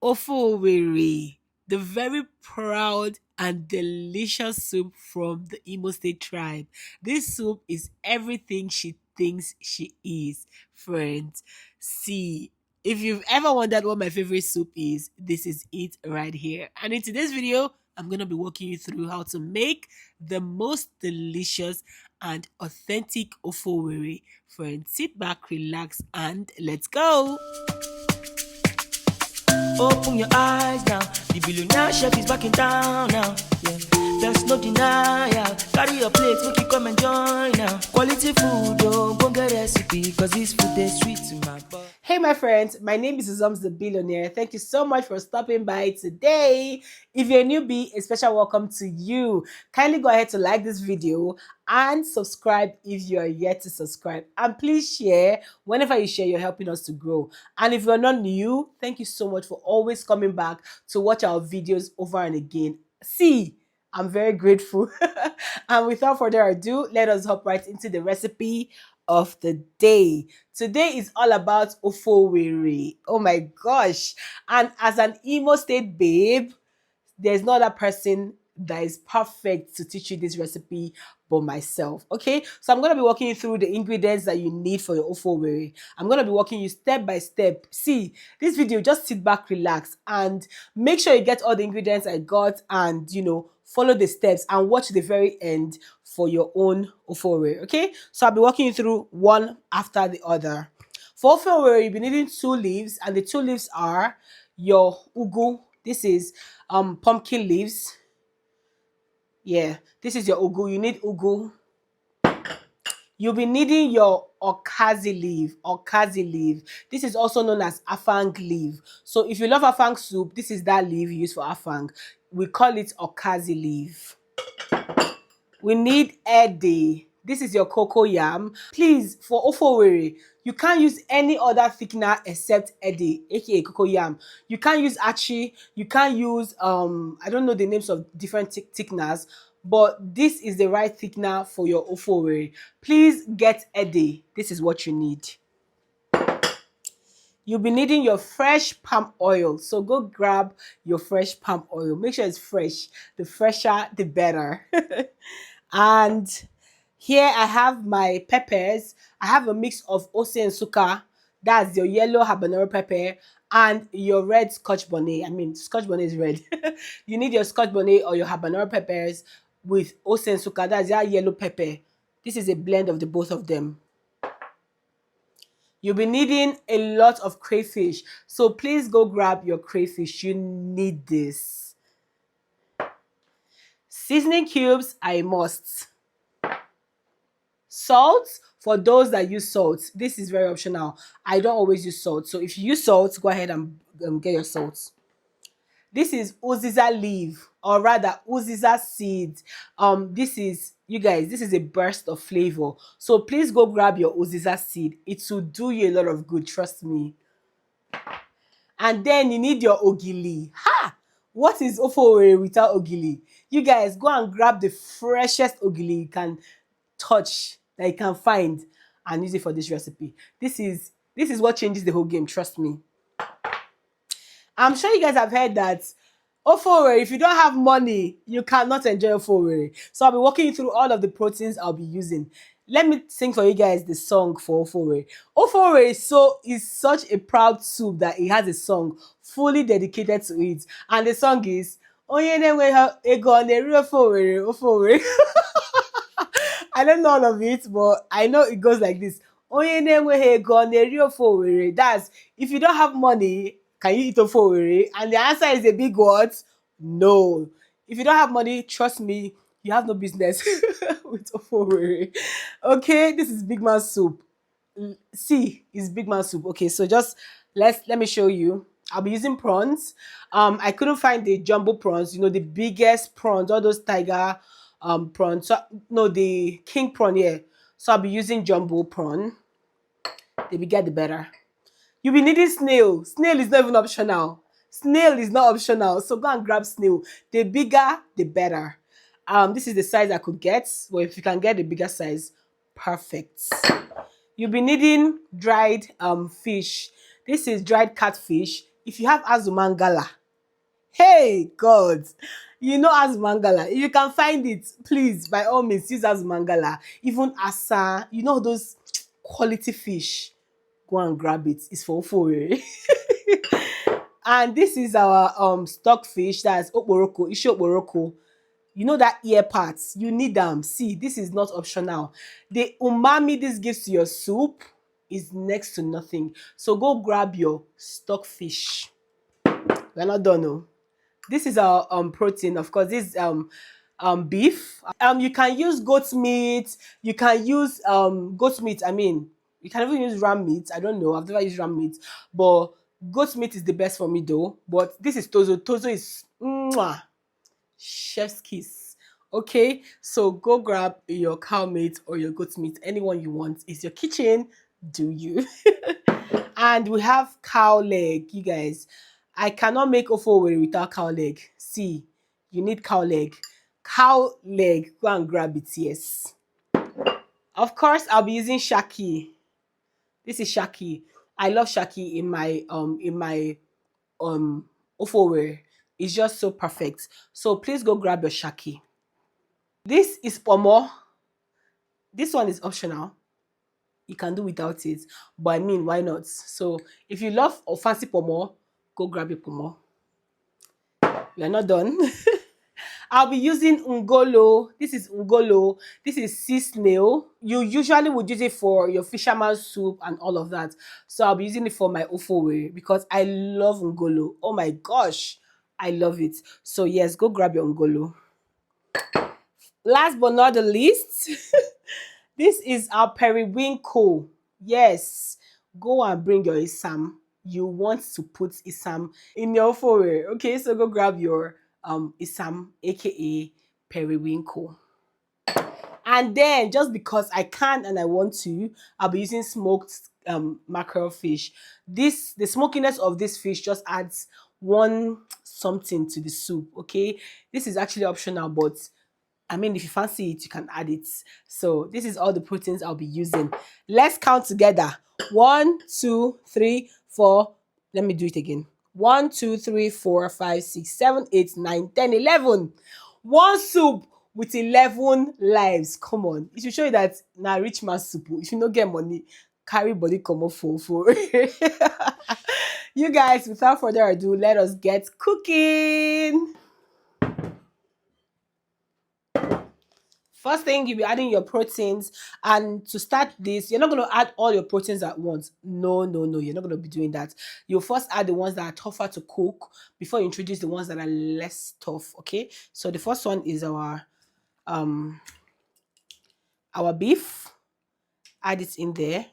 Ofe Owerri, the very proud and delicious soup from the Imo State tribe. This soup is everything she thinks she is, friends. See, if you've ever wondered what my favorite soup is, this is it right here. And in today's video, I'm going to be walking you through how to make the most delicious and authentic Ofe Owerri. Friends, sit back, relax, and let's go. Open your eyes now. The billionaire chef is back in town now. Yeah, there's no denial. Carry your plate, make you come and join now. Quality food, oh, go get recipe, cause this food is sweet to my body. Hey my friends, my name is Uzoms the Billionaire. Thank you so much for stopping by today. If you're a newbie, a special welcome to you. Kindly go ahead to like this video and subscribe if you are yet to subscribe. And please share. Whenever you share, you're helping us to grow. And if you're not new, thank you so much for always coming back to watch our videos over and again. See, I'm very grateful. And without further ado, let us hop right into the recipe of the day. Today is all about Ofe Owerri. Oh my gosh. And as an Imo State babe, there's no other person that is perfect to teach you this recipe but myself. Okay, so I'm going to be walking you through the ingredients that you need for your Ofe Owerri. I'm going to be walking you step by step. See, this video, just sit back, relax, and make sure you get all the ingredients I got, and follow the steps and watch the very end for your own Ofe Owerri. Okay, so I'll be walking you through one after the other. For Ofe Owerri, you'll be needing 2 leaves, and the 2 leaves are your ugu. This is pumpkin leaves. Yeah, this is your ugu. You need ugu. You'll be needing your okazi leaf. Okazi leaf. This is also known as afang leaf. So if you love afang soup, this is that leaf you use for afang. We call it okazi leaf. We need ede. This is your cocoa yam. Please, for Ofe Owerri, you can't use any other thickener except ede, aka cocoa yam. You can't use achi. You can't use I don't know the names of different thickeners, but this is the right thickener for your Ofe Owerri. Please get ede. This is what you need. You'll be needing your fresh palm oil. So go grab your fresh palm oil. Make sure it's fresh. The fresher, the better. And here I have my peppers. I have a mix of ose and suka. That's your yellow habanero pepper and your red scotch bonnet. I mean, scotch bonnet is red. You need your scotch bonnet or your habanero peppers with ose and suka. That's your yellow pepper. This is a blend of the both of them. You'll be needing a lot of crayfish. So please go grab your crayfish. You need this. Seasoning cubes are a must. Salt, for those that use salt, this is very optional. I don't always use salt. So if you use salt, go ahead and get your salt. This is uziza leaf, or rather uziza seed. This is, you guys, this is a burst of flavor. So please go grab your uziza seed. It will do you a lot of good, trust me. And then you need your ogili. Ha! What is Ofe Owerri without ogili? You guys, go and grab the freshest ogili you can touch, that you can find, and use it for this recipe. This is what changes the whole game, trust me. I'm sure you guys have heard that Ofe Owerri, if you don't have money, you cannot enjoy Ofe Owerri. So I'll be walking you through all of the proteins I'll be using. Let me sing for you guys the song for Ofe Owerri. Ofe Owerri is such a proud soup that it has a song fully dedicated to it. And the song is Onye na-enweghị ego ọ na-eri Ofe Owerri, Ofe Owerri. I don't know all of it, but I know it goes like this. Onye na-enweghị ego ọ na-eri Ofe Owerri. That's, if you don't have money, can you eat Ofe Owerri? And the answer is a big what? No. If you don't have money, trust me, you have no business with Ofe Owerri. Okay, this is big man soup. See, it's big man soup. Okay, so just let me show you. I'll be using prawns. I couldn't find the jumbo prawns, the biggest prawns, all those tiger prawns. So, no, the king prawn here. So I'll be using jumbo prawn. The bigger the better. You'll be needing snail. Snail is not even optional. Snail is not optional. So go and grab snail. The bigger, the better. This is the size I could get. Well, if you can get the bigger size, perfect. You'll be needing dried fish. This is dried catfish. If you have azumangala, hey God, you know azumangala. If you can find it, please by all means use azumangala. Even asa, you know those quality fish. Go and grab it. It's for Ofe. And this is our stockfish. That's okporoko, ishi okporoko. You know that ear parts, you need them. See, this is not optional. The umami this gives to your soup is next to nothing. So go grab your stockfish. We're not done, no. This is our protein. Of course, this beef. You can use goat meat. You can use goat meat. I mean, you can even use ram meat. I don't know. I've never used ram meat, but goat meat is the best for me though. But this is tozo. Tozo is mwah, chef's kiss. Okay, so go grab your cow meat or your goat meat, anyone you want. It's your kitchen. Do you? And we have cow leg, you guys. I cannot make Ofe Owerri without cow leg. See, you need cow leg. Cow leg, go and grab it, yes. Of course, I'll be using shaki. This is shaki. I love shaki in my um Ofe Owerri. It's just so perfect. So please go grab your shaki. This is pomo. This one is optional. You can do without it. But I mean, why not? So if you love or fancy pomo, go grab your pomo. We are not done. I'll be using ungolo. This is ungolo. This is sea snail. You usually would use it for your fisherman's soup and all of that. So I'll be using it for my ofowe because I love ungolo. Oh my gosh, I love it. So yes, go grab your ungolo. Last but not the least, this is our periwinkle. Yes, go and bring your isam. You want to put isam in your foray. Okay, so go grab your isam, aka periwinkle. And then just because I can and I want to, I'll be using smoked mackerel fish. The smokiness of this fish just adds one something to the soup. Okay, this is actually optional, but I mean, if you fancy it, you can add it. So this is all the proteins I'll be using. Let's count together. 1, 2, 3, 4. Let me do it again. 1, 2, 3, 4, 5, 6, 7, 8, 9, 10, 11. One soup with 11 lives. Come on. It should show you that now rich man soup. If you don't get money, carry body come up for. You guys, without further ado, let us get cooking. First thing, you'll be adding your proteins. And to start this, you're not going to add all your proteins at once. No, no, no. You're not going to be doing that. You'll first add the ones that are tougher to cook before you introduce the ones that are less tough. Okay. So the first one is our beef. Add it in there.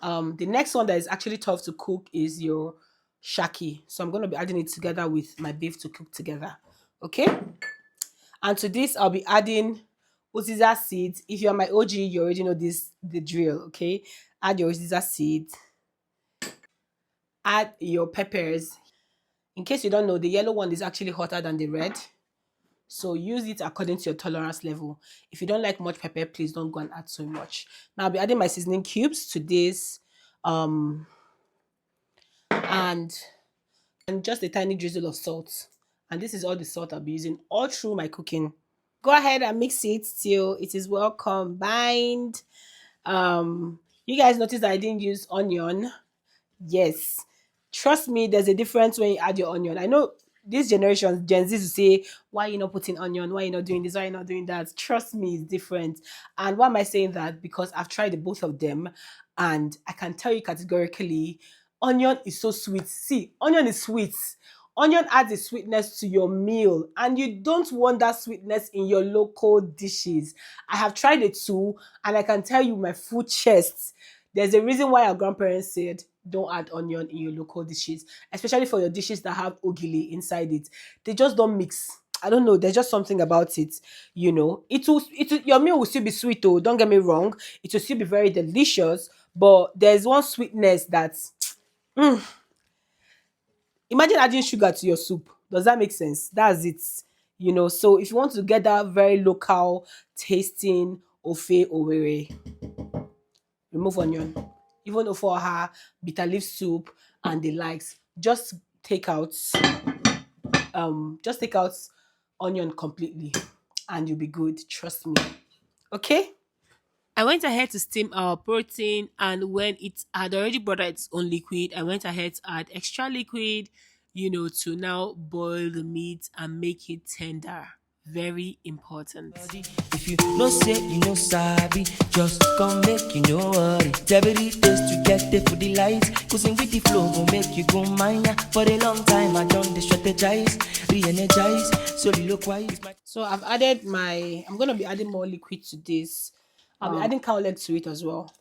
The next one that is actually tough to cook is your shaki. So I'm going to be adding it together with my beef to cook together. Okay. And to this, I'll be adding uziza seeds. If you're my OG, you already know the drill, okay? Add your uziza seeds. Add your peppers. In case you don't know, the yellow one is actually hotter than the red. So use it according to your tolerance level. If you don't like much pepper, please don't go and add so much. Now I'll be adding my seasoning cubes to this. And just a tiny drizzle of salt. And this is all the salt I'll be using all through my cooking. Go ahead and mix it till it is well combined. You guys notice that I didn't use onion. Yes, trust me, there's a difference when you add your onion. I know this generation, Gen Z, to say, why you not putting onion? Why you not doing this? Why you not doing that? Trust me, it's different. And why am I saying that? Because I've tried the both of them, and I can tell you categorically, onion is so sweet. See, onion is sweet. Onion adds a sweetness to your meal, and you don't want that sweetness in your local dishes. I have tried it too, and I can tell you my food chest. There's a reason why our grandparents said don't add onion in your local dishes, especially for your dishes that have ogili inside it. They just don't mix. I don't know. There's just something about it, you know. Your meal will still be sweet, though. Don't get me wrong. It will still be very delicious, but there's one sweetness that's imagine adding sugar to your soup. Does that make sense? That's it. You know, so if you want to get that very local tasting Ofe Owerri, remove onion. Even Ofe Oha, bitter leaf soup, and the likes. just take out just take out onion completely and you'll be good. Trust me. Okay? I went ahead to steam our protein, and when it had already brought out its own liquid, I went ahead to add extra liquid, to now boil the meat and make it tender. Very important. If you no say you no sabi, just come make you no worry. Every taste you get there for the light. Cruising with the flow will make you go mine. For a long time I done the strategize, re-energize, soliloquize. So I've added I'm gonna be adding more liquid to this. I'll be adding cow leg to it as well.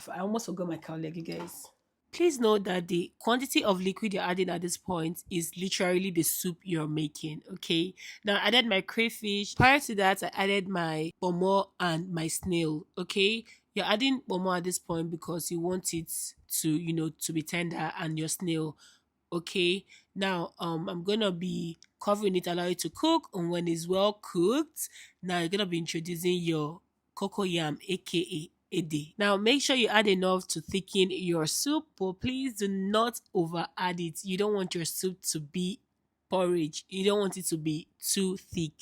I almost forgot my cow leg, you guys. Please note that the quantity of liquid you're adding at this point is literally the soup you're making. Okay. Now I added my crayfish. Prior to that, I added my pomo and my snail. Okay. You're adding pomo at this point because you want it to be tender, and your snail. Okay. Now I'm gonna be covering it, allow it to cook, and when it's well cooked, now you're gonna be introducing your cocoa yam, aka ede. Now make sure you add enough to thicken your soup, but please do not over add it. You don't want your soup to be porridge. You don't want it to be too thick.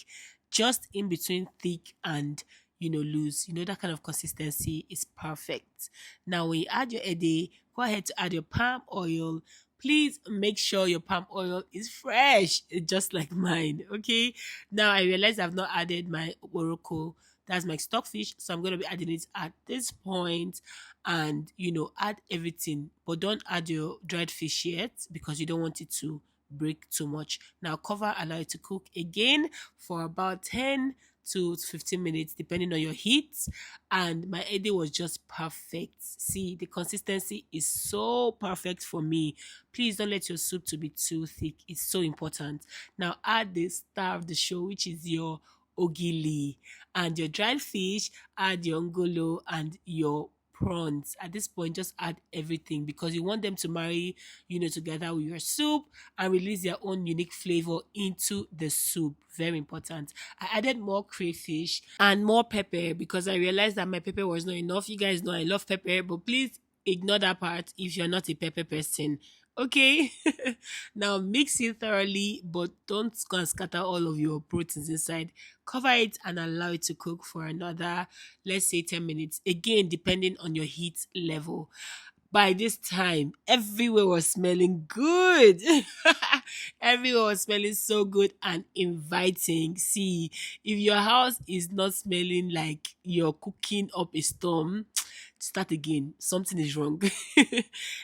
Just in between thick and loose. That kind of consistency is perfect. Now when you add your ede, go ahead to add your palm oil. Please make sure your palm oil is fresh, just like mine. Okay. Now I realize I've not added my oroko. That's my stockfish. So I'm gonna be adding it at this point, and add everything, but don't add your dried fish yet because you don't want it to break too much. Now cover, allow it to cook again for about 10 to 15 minutes depending on your heat, and my ede was just perfect. See, the consistency is so perfect for me. Please don't let your soup to be too thick. It's so important. Now add the star of the show, which is your ogili, and your dried fish. Add your ngolo and your prawns. At this point, just add everything because you want them to marry together with your soup and release their own unique flavor into the soup. Very important. I added more crayfish and more pepper because I realized that my pepper was not enough. You guys know I love pepper, but please ignore that part if you're not a pepper person. Okay. Now mix it thoroughly, but don't go and scatter all of your proteins inside. Cover it and allow it to cook for another, let's say, 10 minutes. Again, depending on your heat level. By this time, everywhere was smelling good. Everywhere was smelling so good and inviting. See, if your house is not smelling like you're cooking up a storm, start again. Something is wrong.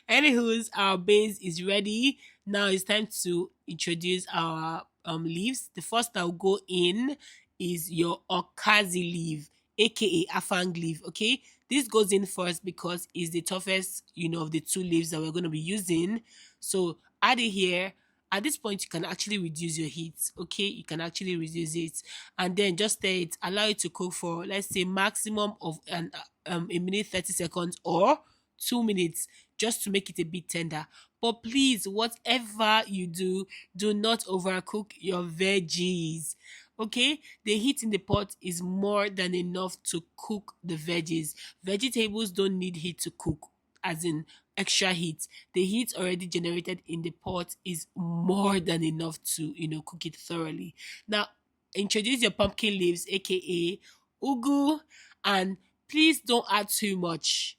Anywho's, our base is ready. Now it's time to introduce our leaves. The first that will go in is your okazi leaf, aka afang leaf. Okay, this goes in first because it's the toughest, of the two leaves that we're going to be using. So add it here. At this point, you can actually reduce your heat. Okay, you can actually reduce it, and then just stir it. Allow it to cook for, let's say, maximum of a minute 30 seconds or 2 minutes, just to make it a bit tender. But please, whatever you do, do not overcook your veggies. Okay, the heat in the pot is more than enough to cook the veggies. Vegetables don't need heat to cook, as in extra heat. The heat already generated in the pot is more than enough to cook it thoroughly. Now introduce your pumpkin leaves, aka ugu, and please don't add too much.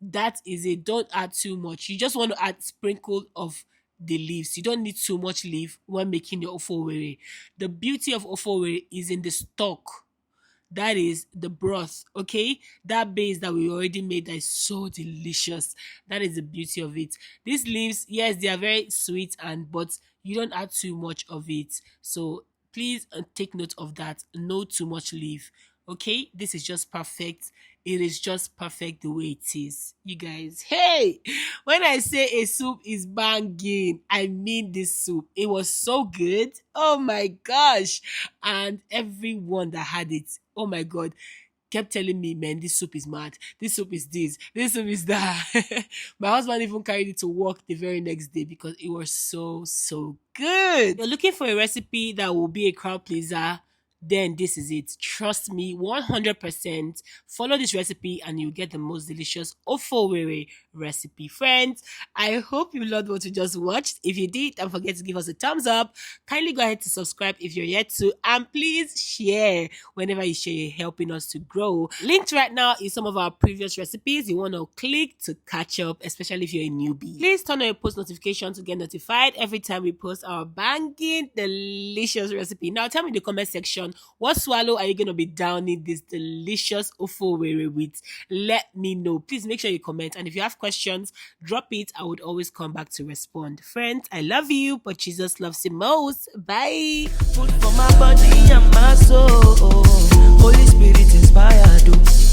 That is it. Don't add too much. You just want to add sprinkle of the leaves. You don't need too much leaf when making your Ofe Owerri. The beauty of Ofe Owerri is in the stock. That is the broth, okay? That base that we already made that is so delicious. That is the beauty of it. These leaves, yes, they are very sweet, but you don't add too much of it. So please take note of that. No too much leaf. Okay, this is just perfect. It is just perfect the way it is. You guys, hey, when I say a soup is banging, I mean this soup. It was so good. Oh my gosh. And everyone that had it, oh my God, kept telling me, man, this soup is mad. This soup is this soup is that. My husband even carried it to work the very next day because it was so, so good. You're looking for a recipe that will be a crowd pleaser. then this is it. Trust me, 100%. Follow this recipe and you'll get the most delicious Ofe Owerri recipe. Friends, I hope you loved what you just watched. If you did, don't forget to give us a thumbs up. Kindly go ahead to subscribe if you're yet to, and please share. Whenever you share, you're helping us to grow. Linked right now is some of our previous recipes you want to click to catch up, especially if you're a newbie. Please turn on your post notification to get notified every time we post our banging delicious recipe. Now tell me in the comment section, what swallow are you going to be downing this delicious Ofe Owerri with? Let me know. Please make sure you comment, and if you have questions, drop it. I would always come back to respond. Friends, I love you, but Jesus loves you most. Bye. Food for my body and my soul. Holy Spirit inspired. Oh.